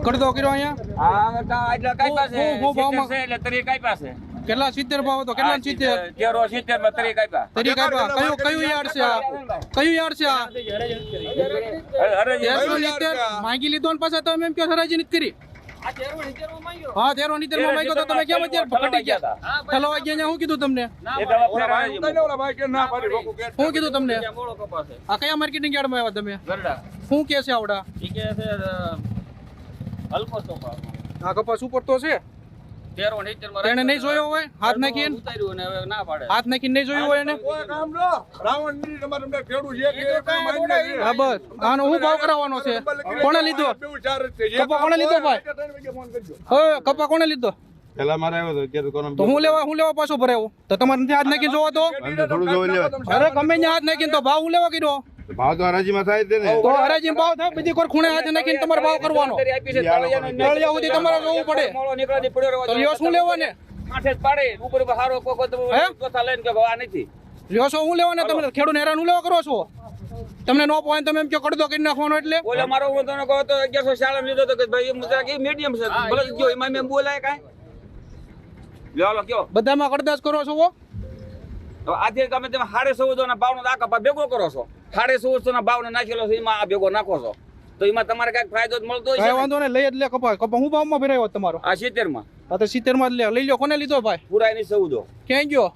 કરતો કર્યો અહીંયા એટલે કઈ પાસે હું ભાવમાં છે એટલે તરી કઈ પાસે કેટલા 70 ભાવ હતો કેટલા 70 70 માં તરી કઈ પાસે તરી કાપ્યા કયું યાર્ડ છે આ કયું યાર્ડ છે આ 1370 માંગી લીધો ને પાછા તમે એમ કે હરાજી નથી કરી હા 1370 માં માંગ્યો તો તમે કેમ અત્યારે ઘટી ગયા હેલો વાગ્યા શું કીધું તમને શું કીધું તમને આ કયા માર્કેટિંગ યાર્ડમાં આવ્યા તમે શું કે છે આવડા આ કપાસ ઉપર તો છે એને નહીં જોયો હોય હાથ નાખીને હાથ નાખીને નહીં જોયું હોય એને હા બસ આનો હું ભાવ કરાવવાનો છે કોણે લીધો કપા કોણે લીધો ભાઈ હવે કપા કોણે લીધો પેલા મારે આવ્યો તો અત્યારે કોણ તો હું લેવા પાછો ભરાયો તો તમારે નથી હાથ નાખીને જોવો તો થોડું જોઈ લેવા અરે ગમે ત્યાં હાથ નાખીને તો ભાવ હું લેવા કર્યો ભાવ તો હરાજીમાં થાય જ ને તો હરાજી ભાવ થાય બીજી કોઈ ખૂણે હાથ નાખીને તમારે ભાવ કરવાનો નળિયા સુધી તમારે જોવું પડે તો લ્યો શું લેવો ને લ્યો શું હું લેવો ને તમે ખેડૂત હેરાન હું લેવા કરો છો તમને નો પોઈન્ટ તમે એમ કે કડદો કરી નાખવાનો એટલે ઓલે મારો હું તને કહો તો 1140 લીધો તો કે ભાઈ મુદ્રા કે મીડિયમ છે ભલે જો એમાં મેં બોલાય કાઈ લ્યો કયો બધામાં કડદાસ કરો છો તો આજે તમે 1450 ના ભાવનો આ કપા ભેગો કરો છો 1450 ના ભાવનો નાખેલો છે એમાં આ ભેગો નાખો છો તો એમાં તમારે કઈક ફાયદો જ મળતો હોય કઈ વાંધો નહીં લઈ જ લે કપા હું ભાવમાં ભરાયો તમારો આ 70 માં આ તો 70 માં જ લે લઈ લો કોને લીધો ભાઈ પુરાય ની 14 ક્યાં ગયો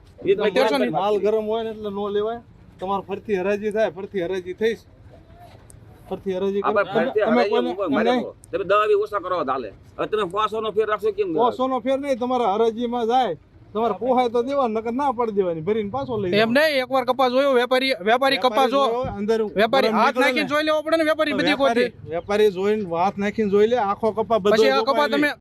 માલ ગરમ હોય ને એટલે નો લેવાય તમારે ફરતી હરાજી થાય ફરતી હરાજી થઈશ ફરતી હરાજી તમે દવા બી ઓછા કરો હાલે હવે તમે 500 નો ફેર રાખશો કેમ 500 નો ફેર નહીં તમારા હરાજીમાં જાય તમારે પોહાય તો દેવાનું નકર ના પડી દેવાની ભરીને પાછો લઈ એમ નહીં એકવાર કપા જોયો વેપારી કપા જો અંદર વેપારી હાથ નાખીને જોઈ લેવો પડે ને વેપારી બધી કોઈ વેપારી જોઈને હાથ નાખીને જોઈ લે આખો કપા બધો પછી આ કપા તમે